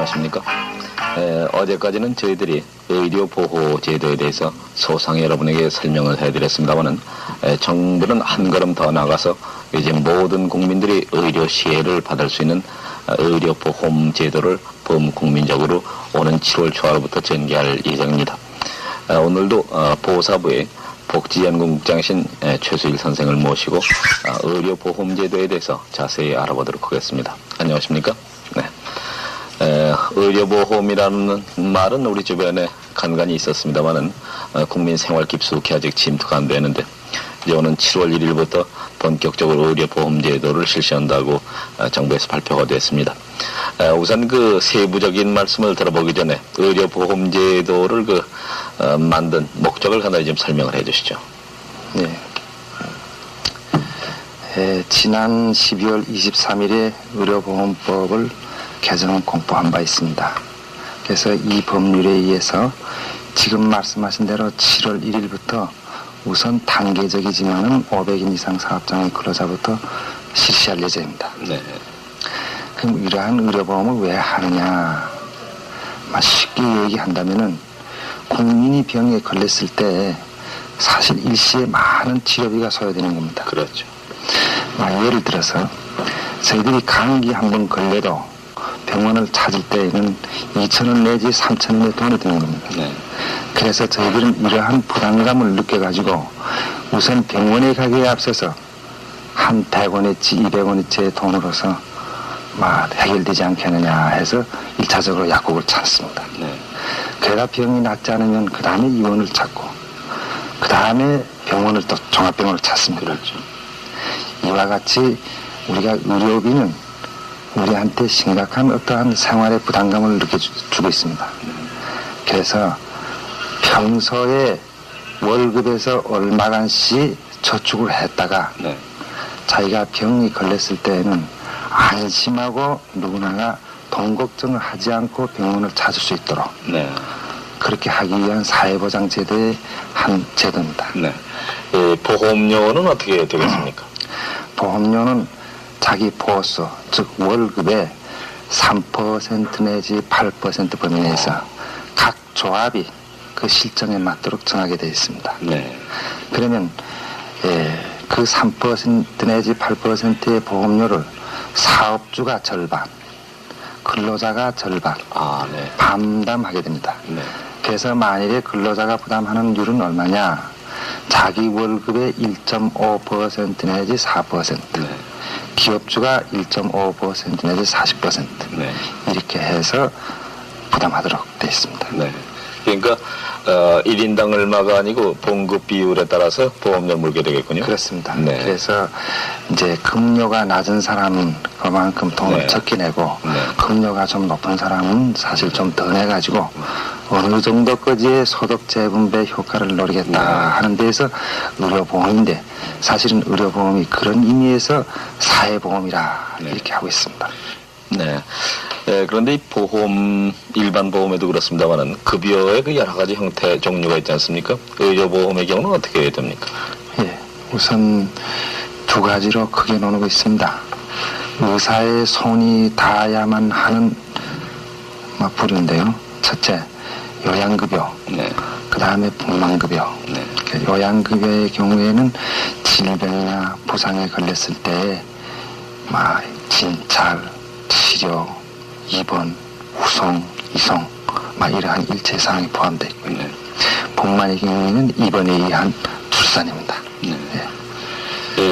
안녕하십니까. 어제까지는 저희들이 의료보호제도에 대해서 소상히 여러분에게 설명을 해드렸습니다만은 정부는 한 걸음 더 나가서 이제 모든 국민들이 의료시혜를 받을 수 있는 의료보험제도를 범국민적으로 오는 7월 초하루부터 전개할 예정입니다. 오늘도 보사부의 복지연구국장이신 최수일 선생을 모시고 의료보험제도에 대해서 자세히 알아보도록 하겠습니다. 안녕하십니까? 네. 의료보험이라는 말은 우리 주변에 간간히 있었습니다만은 국민 생활 깊숙이 아직 침투가 안 되는데 이제 오는 7월 1일부터 본격적으로 의료보험제도를 실시한다고 정부에서 발표가 됐습니다. 우선 그 세부적인 말씀을 들어보기 전에 의료보험제도를 만든 목적을 하나 좀 설명을 해 주시죠. 네. 지난 12월 23일에 의료보험법을 개정 공포한 바 있습니다. 그래서 이 법률에 의해서 지금 말씀하신 대로 7월 1일부터 우선 단계적이지만은 500인 이상 사업장의 근로자부터 실시할 예정입니다. 네. 그럼 이러한 의료보험을 왜 하느냐? 쉽게 얘기한다면은 국민이 병에 걸렸을 때 사실 일시에 많은 치료비가 소요되는 겁니다. 그렇죠. 예를 들어서 저희들이 감기 한번 걸려도 병원을 찾을 때에는 2,000원 내지 3,000원의 돈이 드는 겁니다. 네. 그래서 저희들은 이러한 부담감을 느껴가지고 우선 병원에 가기에 앞서서 한 100원어치, 200원어치의 돈으로서 해결되지 않겠느냐 해서 1차적으로 약국을 찾습니다. 네. 그러다 병이 낫지 않으면 그 다음에 입원을 찾고 그 다음에 병원을 또 종합병원을 찾습니다. 그렇죠. 이와 같이 우리가 의료비는 우리한테 심각한 어떠한 생활의 부담감을 느껴주고 있습니다. 그래서 평소에 월급에서 얼마간씩 저축을 했다가 네. 자기가 병이 걸렸을 때에는 안심하고 누구나가 돈 걱정을 하지 않고 병원을 찾을 수 있도록 네. 그렇게 하기 위한 사회보장제도의 한 제도입니다. 네. 보험료는 어떻게 되겠습니까? 보험료는 자기 보호소, 즉 월급의 3% 내지 8% 범위 내에서 각 조합이 그 실정에 맞도록 정하게 되어 있습니다. 네. 그러면 그 3% 내지 8%의 보험료를 사업주가 절반, 근로자가 절반 네. 반담하게 됩니다. 네. 그래서 만일에 근로자가 부담하는 율은 얼마냐? 자기 월급의 1.5% 내지 4%, 네. 기업주가 1.5% 내지 40% 네. 이렇게 해서 부담하도록 되어 있습니다. 네. 그러니까 1인당 얼마가 아니고 봉급 비율에 따라서 보험료를 물게 되겠군요. 그렇습니다. 네. 그래서 이제 급료가 낮은 사람은 그만큼 돈을 네. 적게 내고 네. 급료가 좀 높은 사람은 사실 좀 더 내가지고 어느 정도까지의 소득 재분배 효과를 노리겠다 하는 데에서 의료보험인데 사실은 의료보험이 그런 의미에서 사회보험이라 이렇게 하고 있습니다. 네. 그런데 이 보험, 일반 보험에도 그렇습니다만은 급여의 그 여러 가지 형태, 종류가 있지 않습니까? 의료보험의 경우는 어떻게 됩니까? 우선 두 가지로 크게 나누고 있습니다. 의사의 손이 닿아야만 하는 부류인데요. 첫째, 요양급여. 네. 그 다음에 복만급여. 네. 요양급여의 경우에는 질병이나 부상에 걸렸을 때 진찰, 치료, 입원, 후송, 이송 이러한 일체 사항이 포함되어 있고요. 네. 복만의 경우에는 입원에 의한 출산입니다. 네.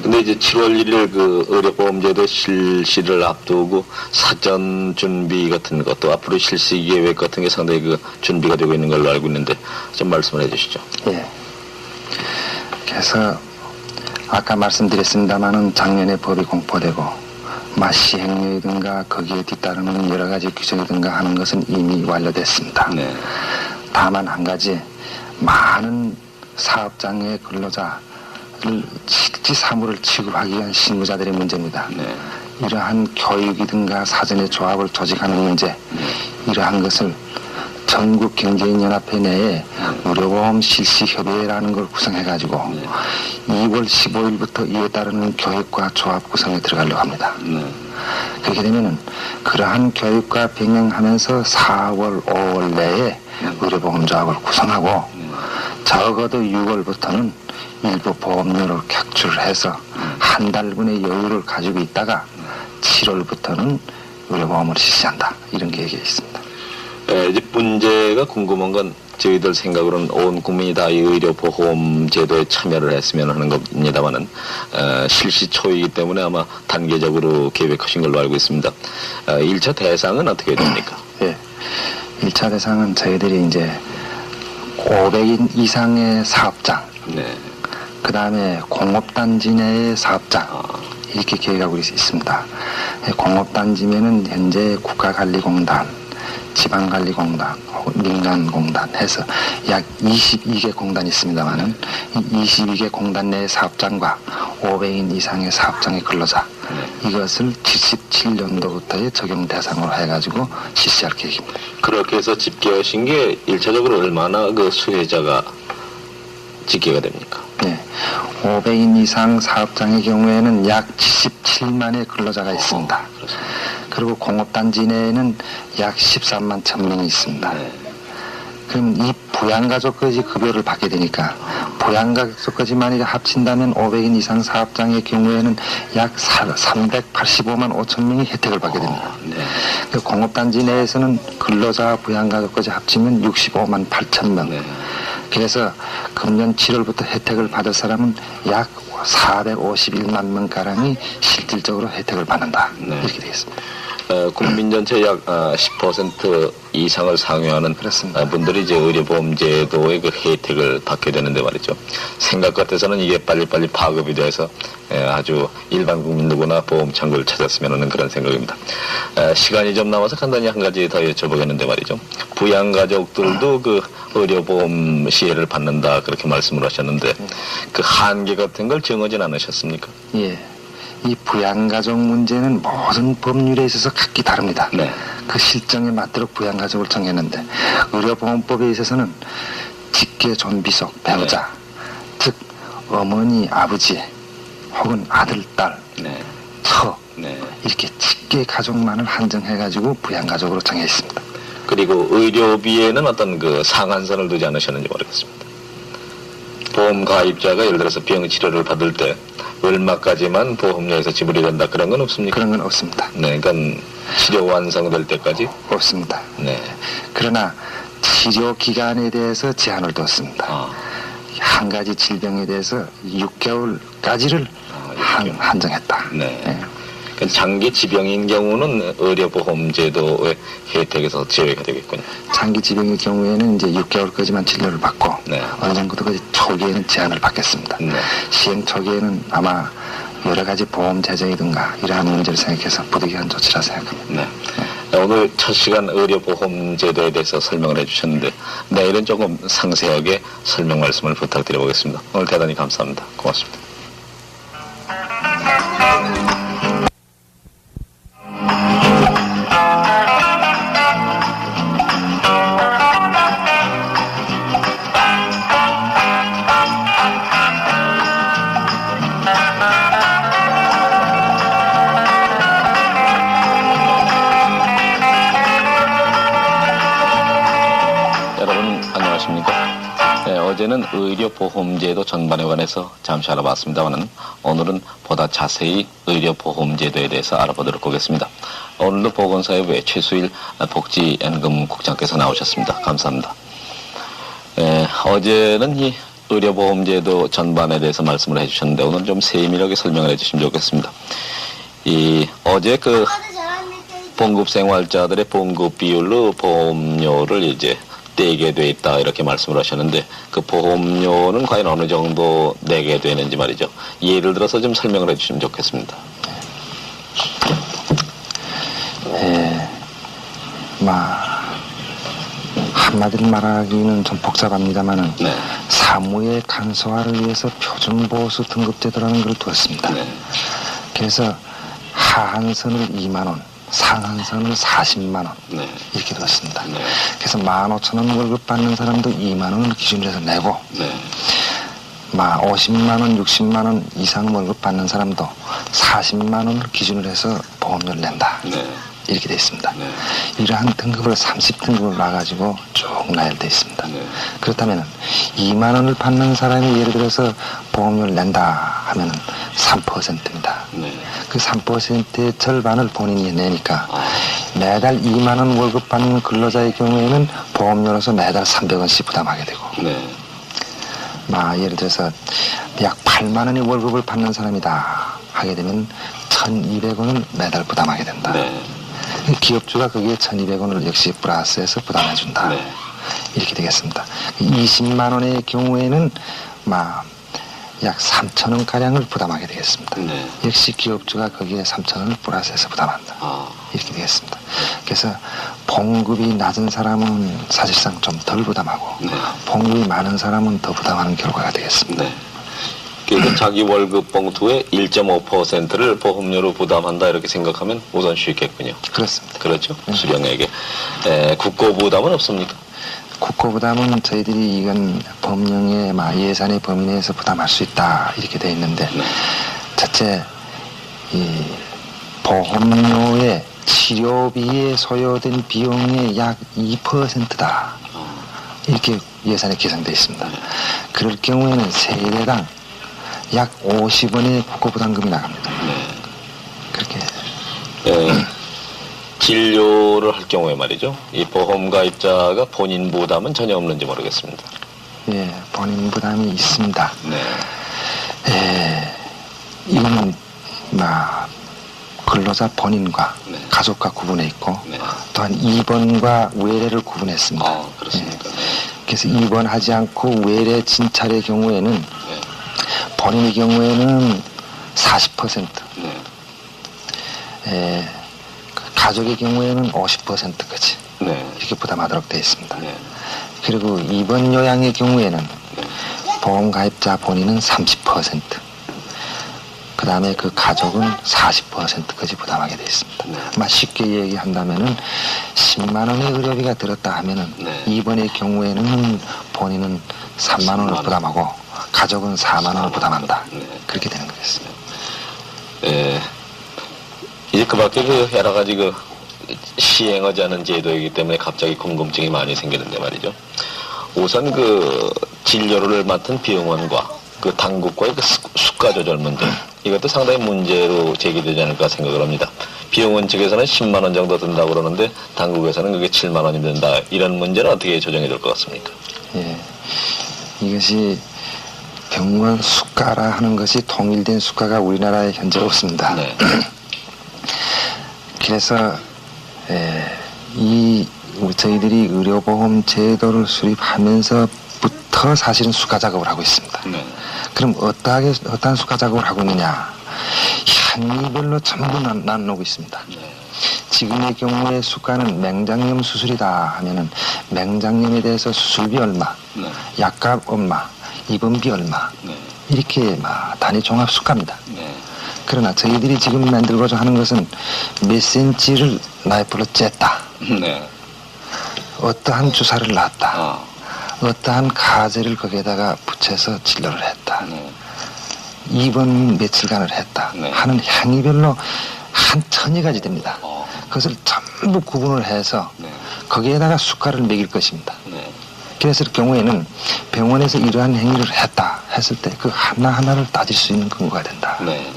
근데 이제 7월 1일 그 의료보험제도 실시를 앞두고 사전 준비 같은 것도 앞으로 실시 계획 같은 게 상당히 그 준비가 되고 있는 걸로 알고 있는데 좀 말씀을 해 주시죠. 그래서 아까 말씀드렸습니다마는 작년에 법이 공포되고 시행령이든가 거기에 뒤따르는 여러 가지 규정이든가 하는 것은 이미 완료됐습니다. 네. 다만 한 가지 많은 사업장의 근로자를 직지 사무를 취급하기 위한 실무자들의 문제입니다. 네. 이러한 교육이든가 사전의 조합을 조직하는 문제 이러한 것을 전국경제인연합회 내에 의료보험 실시협의회라는 걸 구성해가지고 2월 15일부터 이에 따르는 교육과 조합 구성에 들어가려고 합니다. 그렇게 되면은 그러한 교육과 병행하면서 4월, 5월 내에 의료보험조합을 구성하고 적어도 6월부터는 일부 보험료를 객출을 해서 한 달분의 여유를 가지고 있다가 7월부터는 의료보험을 실시한다. 이런 계획이 있습니다. 이제 문제가 궁금한 건 저희들 생각으로는 온 국민이 다 이 의료보험 제도에 참여를 했으면 하는 겁니다만은 실시 초이기 때문에 아마 단계적으로 계획하신 걸로 알고 있습니다. 1차 대상은 어떻게 됩니까? 예. 1차 대상은 저희들이 이제 500인 이상의 사업장, 네. 그 다음에 공업단지 내의 사업장, 이렇게 계획하고 있습니다. 공업단지면은 현재 국가관리공단, 지방관리공단, 혹은 민간공단 해서 약 22개 공단이 있습니다만은 이 22개 공단 내의 사업장과 500인 이상의 사업장의 근로자, 이것을 77년도부터의 적용 대상으로 해가지고 실시할 계획입니다. 그렇게 해서 집계하신 게 1차적으로 얼마나 그 수혜자가 집계가 됩니까? 네. 500인 이상 사업장의 경우에는 약 77만의 근로자가 있습니다. 그리고 공업단지 내에는 약 13만 1000명이 있습니다. 그럼 이 부양가족까지 급여를 받게 되니까 부양가족까지 만약에 합친다면 500인 이상 사업장의 경우에는 약 385만 5천 명이 혜택을 받게 됩니다. 그 공업단지 내에서는 근로자 부양가족까지 합치면 65만 8천 명. 그래서 금년 7월부터 혜택을 받을 사람은 약 451만 명가량이 실질적으로 혜택을 받는다. 이렇게 되겠습니다. 국민 전체 약 10% 이상을 상회하는 그렇습니다. 분들이 이제 의료보험 제도의 그 혜택을 받게 되는데 말이죠. 생각 같아서는 이게 빨리빨리 파급이 돼서 아주 일반 국민 누구나 보험 창구를 찾았으면 하는 그런 생각입니다. 시간이 좀 남아서 간단히 한 가지 더 여쭤보겠는데 말이죠. 부양가족들도 그 의료보험 시혜를 받는다 그렇게 말씀을 하셨는데 그 한계 같은 걸 정하진 않으셨습니까? 예. 이 부양가족 문제는 모든 법률에 있어서 각기 다릅니다. 네. 그 실정에 맞도록 부양가족을 정했는데 의료보험법에 있어서는 직계 존비속 배우자, 즉 어머니, 아버지 혹은 아들, 딸, 처 이렇게 직계 가족만을 한정해가지고 부양가족으로 정해 있습니다. 그리고 의료비에는 어떤 그 상한선을 두지 않으셨는지 모르겠습니다. 보험 가입자가 예를 들어서 병치료를 받을 때 얼마까지만 보험료에서 지불이 된다 그런 건 없습니까? 그런 건 없습니다. 네, 그러니까 치료 완성될 때까지? 없습니다. 네. 그러나 치료 기간에 대해서 제한을 뒀습니다. 한 가지 질병에 대해서 6개월까지를 한정했다. 네. 네. 그러니까 장기 지병인 경우는 의료보험 제도의 혜택에서 제외가 되겠군요. 장기 질병의 경우에는 이제 6개월까지만 진료를 받고 네. 어느 정도까지 초기에는 제한을 받겠습니다. 네. 시행 초기에는 아마 여러 가지 보험 재정이든가 이러한 문제를 생각해서 부득이한 조치라 생각합니다. 네. 오늘 첫 시간 의료보험 제도에 대해서 설명을 해주셨는데 내일은 조금 상세하게 설명 말씀을 부탁드려보겠습니다. 오늘 대단히 감사합니다. 고맙습니다. 어제는 의료보험제도 전반에 관해서 잠시 알아봤습니다만 오늘은 보다 자세히 의료보험제도에 대해서 알아보도록 하겠습니다. 오늘도 보건사회부의 최수일 복지연금국장께서 나오셨습니다. 감사합니다. 어제는 이 의료보험제도 전반에 대해서 말씀을 해주셨는데 오늘 좀 세밀하게 설명을 해주시면 좋겠습니다. 어제 그 봉급생활자들의 봉급 비율로 보험료를 이제 떼게 돼 있다 이렇게 말씀을 하셨는데 그 보험료는 과연 어느 정도 내게 되는지 말이죠. 예를 들어서 좀 설명을 해주시면 좋겠습니다. 한마디로 말하기는 좀 복잡합니다만은 사무의 간소화를 위해서 표준보수 등급제도라는 걸 두었습니다. 그래서 하한선을 2만 원, 상한선을 40만 원 이렇게 두었습니다. 그래서 15,000원 월급 받는 사람도 2만 원을 기준으로 해서 내고 50만 원, 60만 원 이상 월급 받는 사람도 40만 원을 기준으로 해서 보험료를 낸다. 이렇게 되어 있습니다. 네. 이러한 등급을 30등급을 놔가지고 쭉 나열되어 있습니다. 네. 그렇다면 2만 원을 받는 사람이 예를 들어서 보험료를 낸다 하면 3%입니다. 네. 그 3%의 절반을 본인이 내니까 아. 매달 2만 원 월급 받는 근로자의 경우에는 보험료로서 매달 300원씩 부담하게 되고 네. 예를 들어서 약 8만 원의 월급을 받는 사람이다 하게 되면 1,200원을 매달 부담하게 된다. 네. 기업주가 거기에 1,200원을 역시 플러스해서 부담해준다. 네. 이렇게 되겠습니다. 20만 원의 경우에는 약 3,000원 가량을 부담하게 되겠습니다. 네. 역시 기업주가 거기에 3,000원을 플러스해서 부담한다. 아. 이렇게 되겠습니다. 그래서 봉급이 낮은 사람은 사실상 좀 덜 부담하고 네. 봉급이 많은 사람은 더 부담하는 결과가 되겠습니다. 네. 그러니까 자기 월급 봉투의 1.5%를 보험료로 부담한다 이렇게 생각하면 우선 쉽겠군요. 그렇습니다. 그렇죠. 수령에게. 국고 부담은 없습니까? 국고 부담은 저희들이 이건 법령의 예산의 범위 내에서 부담할 수 있다 이렇게 되어 있는데 네. 첫째 이 보험료의 치료비에 소요된 비용의 약 2%다 이렇게 예산에 계산되어 있습니다. 그럴 경우에는 세대당 약 50원의 국고 부담금이 나갑니다. 네. 그렇게 진료를 할 경우에 말이죠. 이 보험 가입자가 본인 부담은 전혀 없는지 모르겠습니다. 예, 본인 부담이 있습니다. 네. 이거는 근로자 본인과 네. 가족과 구분해 있고 네. 또한 입원과 외래를 구분했습니다. 아, 그렇습니까? 예. 그래서 입원하지 않고 외래 진찰의 경우에는 네. 본인의 경우에는 40%, 네. 가족의 경우에는 50%까지 네. 이렇게 부담하도록 되어 있습니다. 네. 그리고 입원 요양의 경우에는 보험 가입자 본인은 30%, 그 다음에 그 가족은 40%까지 부담하게 되어 있습니다. 네. 쉽게 얘기한다면은 10만 원의 의료비가 들었다 하면은 네. 입원의 경우에는 본인은 3만 원을 10만 원. 부담하고 가족은 4만 원을 4만 원. 부담한다. 네. 그렇게 되는 거겠습니다. 이제 그 밖에 여러 가지 시행하지 않은 제도이기 때문에 갑자기 궁금증이 많이 생기는데 말이죠. 우선 진료를 맡은 병원과 당국과의 수가 조절 문제, 이것도 상당히 문제로 제기되지 않을까 생각을 합니다. 병원 측에서는 10만 원 정도 든다고 그러는데 당국에서는 그게 7만 원이 든다. 이런 문제는 어떻게 조정이 될 것 같습니까? 예, 이것이 병원 수가라 하는 것이 통일된 수가가 우리나라에 현재 없습니다. 네. 그래서 저희들이 의료보험 제도를 수립하면서부터 사실은 수가 작업을 하고 있습니다. 네. 그럼 어떠한 수가 작업을 하고 있느냐? 향이별로 전부 나누고 있습니다. 네. 지금의 경우에 수가는 맹장염 수술이다 하면은 맹장염에 대해서 수술비 얼마, 네. 약값 얼마, 입원비 얼마, 네. 이렇게 단위 종합 수가입니다. 네. 그러나 저희들이 지금 만들고자 하는 것은 몇 센치를 나이프로 쬐다, 네. 어떠한 주사를 놨다, 아. 어떠한 가제를 거기에다가 붙여서 진료를 했다, 네. 입원 며칠간을 했다 네. 하는 향이별로 한 1000여 됩니다. 그것을 전부 구분을 해서 네. 거기에다가 수가를 매길 것입니다. 네. 그랬을 경우에는 병원에서 이러한 행위를 했다 했을 때 그 하나하나를 따질 수 있는 근거가 된다. 네.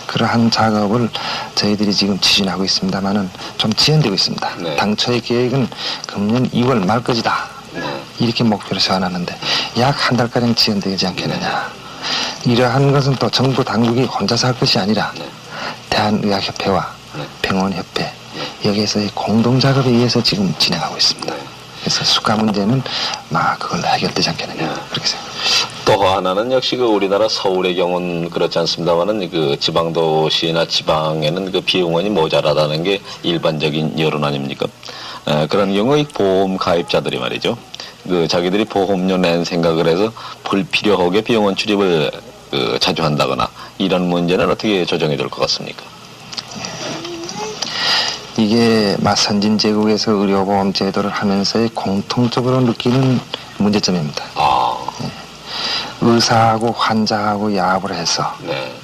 그러한 작업을 저희들이 지금 추진하고 있습니다만은 좀 지연되고 있습니다. 네. 당초의 계획은 금년 2월 말까지다. 네. 이렇게 목표를 세워놨는데 약 한 달가량 지연되지 않겠느냐. 이러한 것은 또 정부 당국이 혼자서 할 것이 아니라 네. 대한의학협회와 네. 병원협회 여기에서의 공동작업에 의해서 지금 진행하고 있습니다. 네. 그래서 수가 문제는 그걸 해결되지 않겠느냐 네. 그렇게 생각합니다. 또 하나는 역시 우리나라 서울의 경우는 그렇지 않습니다만은 지방도시나 지방에는 비용원이 모자라다는 게 일반적인 여론 아닙니까? 그런 경우에 보험 가입자들이 말이죠. 자기들이 보험료 낸 생각을 해서 불필요하게 비용원 출입을 자주 한다거나 이런 문제는 어떻게 조정이 될 것 같습니까? 이게 선진제국에서 의료보험 제도를 하면서의 공통적으로 느끼는 문제점입니다. 아, 의사하고 환자하고 야합을 해서 네.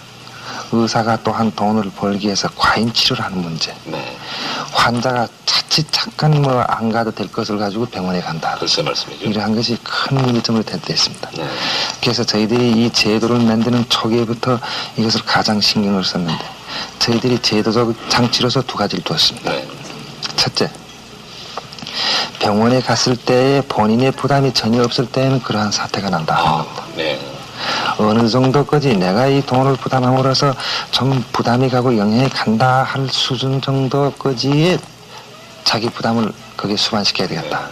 의사가 또한 돈을 벌기 위해서 과잉 치료를 하는 문제. 네. 환자가 자칫 잠깐 뭐 안 가도 될 것을 가지고 병원에 간다. 글쎄 말씀이죠. 이러한 것이 큰 문제점을 대두했습니다. 네. 그래서 저희들이 이 제도를 만드는 초기부터 이것을 가장 신경을 썼는데 저희들이 제도적 장치로서 두 가지를 두었습니다. 네. 첫째, 병원에 갔을 때 본인의 부담이 전혀 없을 때에는 그러한 사태가 난다 하는 겁니다. 네. 어느 정도까지 내가 이 돈을 부담함으로써 좀 부담이 가고 영향이 간다 할 수준 정도까지의 자기 부담을 거기에 수반시켜야 되겠다.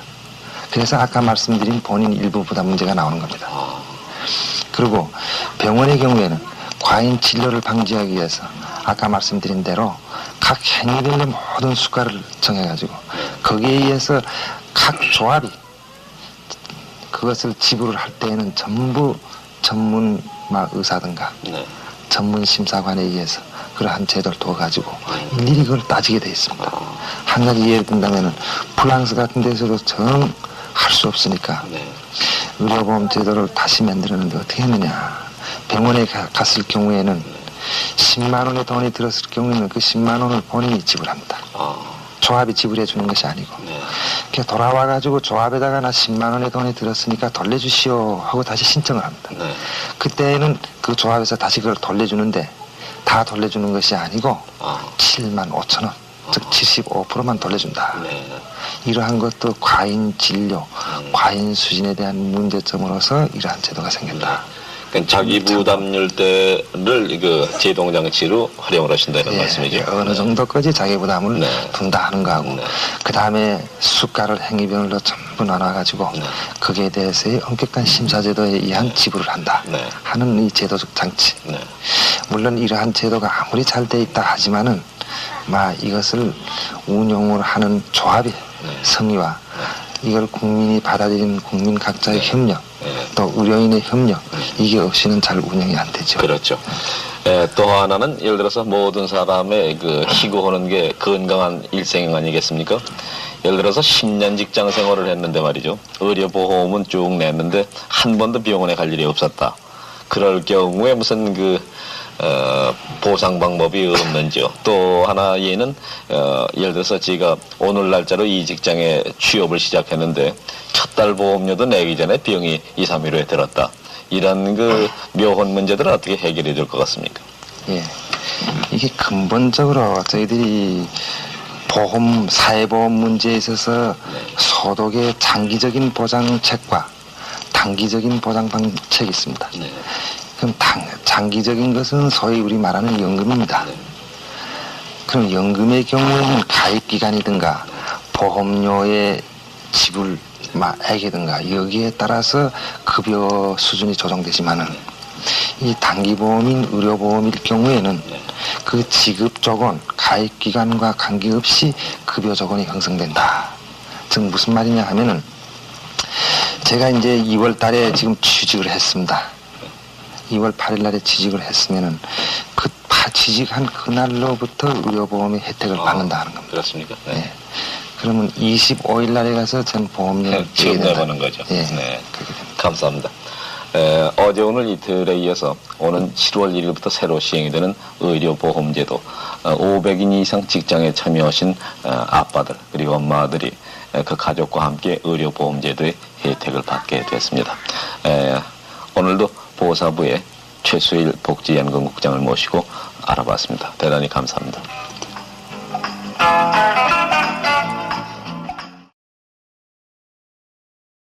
그래서 아까 말씀드린 본인 일부 부담 문제가 나오는 겁니다. 그리고 병원의 경우에는 과잉 진료를 방지하기 위해서 아까 말씀드린 대로 각 행위별의 모든 수가를 정해가지고 거기에 의해서 각 조합이 그것을 지불을 할 때에는 전부 전문 의사든가 네. 전문 심사관에 의해서 그러한 제도를 둬가지고 일일이 그걸 따지게 돼 있습니다. 한 가지 예를 든다면은 프랑스 같은 데서도 정 할 수 없으니까 네. 의료보험 제도를 다시 만들었는데 어떻게 했느냐. 병원에 갔을 경우에는 10만 원의 돈이 들었을 경우에는 그 10만 원을 본인이 지불합니다. 조합이 지불해 주는 것이 아니고. 네. 그래서 돌아와가지고 조합에다가 나 10만 원의 돈이 들었으니까 돌려주시오 하고 다시 신청을 합니다. 네. 그때는 그 조합에서 다시 그걸 돌려주는데 다 돌려주는 것이 아니고 아. 7만 5천 원, 즉 75%만 돌려준다. 네. 이러한 것도 과잉 진료, 과잉 수준에 대한 문제점으로서 이러한 제도가 생겼다. 그러니까 자기 부담률대를 그 제동장치로 활용을 하신다는 말씀이죠. 어느 정도까지 자기 부담을 네. 둔다 하는 거하고 네. 그 다음에 수가를 행위별로 전부 나눠가지고 네. 거기에 대해서의 엄격한 심사제도에 의한 지불을 한다 네. 하는 이 제도적 장치. 네. 물론 이러한 제도가 아무리 잘 돼 있다 하지만은 이것을 운용을 하는 조합의 성의와 이걸 국민이 받아들이는 국민 각자의 협력, 또 의료인의 협력, 이게 없이는 잘 운영이 안 되죠. 그렇죠. 또 하나는 예를 들어서 모든 사람의 그 희구하는 게 건강한 일생 아니겠습니까? 예를 들어서 10년 직장 생활을 했는데 말이죠. 의료보험은 쭉 냈는데 한 번도 병원에 갈 일이 없었다. 그럴 경우에 무슨 보상 방법이 없는지요. 또 하나 예는 예를 들어서 제가 오늘 날짜로 이 직장에 취업을 시작했는데 첫 달 보험료도 내기 전에 병이 2, 3일 후에 들었다. 이런 그 묘한 문제들은 어떻게 해결해 줄 것 같습니까? 예, 이게 근본적으로 저희들이 사회보험 문제에 있어서 소득의 장기적인 보장책과 단기적인 보장 방책이 있습니다. 네. 그럼 장기적인 것은 소위 우리 말하는 연금입니다. 그럼 연금의 경우에는 가입기간이든가 보험료의 지불 액이든가 여기에 따라서 급여 수준이 조정되지만은 이 단기보험인 의료보험일 경우에는 그 지급 조건, 가입기간과 관계없이 급여 조건이 형성된다. 즉 무슨 말이냐 하면은 제가 이제 2월 달에 지금 취직을 했습니다. 2월 8일 날에 취직을 했으면은 그 취직한 그날로부터 의료보험의 혜택을 받는다 하는 겁니다. 그렇습니까? 네. 네. 그러면 25일 날에 가서 전 보험료를 지금 내보는 거죠. 예. 네. 그렇게 됩니다. 감사합니다. 어제 오늘 이틀에 이어서 오는 7월 1일부터 새로 시행이 되는 의료보험제도 500인 이상 직장에 참여하신 아빠들 그리고 엄마들이 그 가족과 함께 의료보험제도의 혜택을 받게 됐습니다. 오늘도 보사부의 최수일 복지연구국장을 모시고 알아봤습니다. 대단히 감사합니다.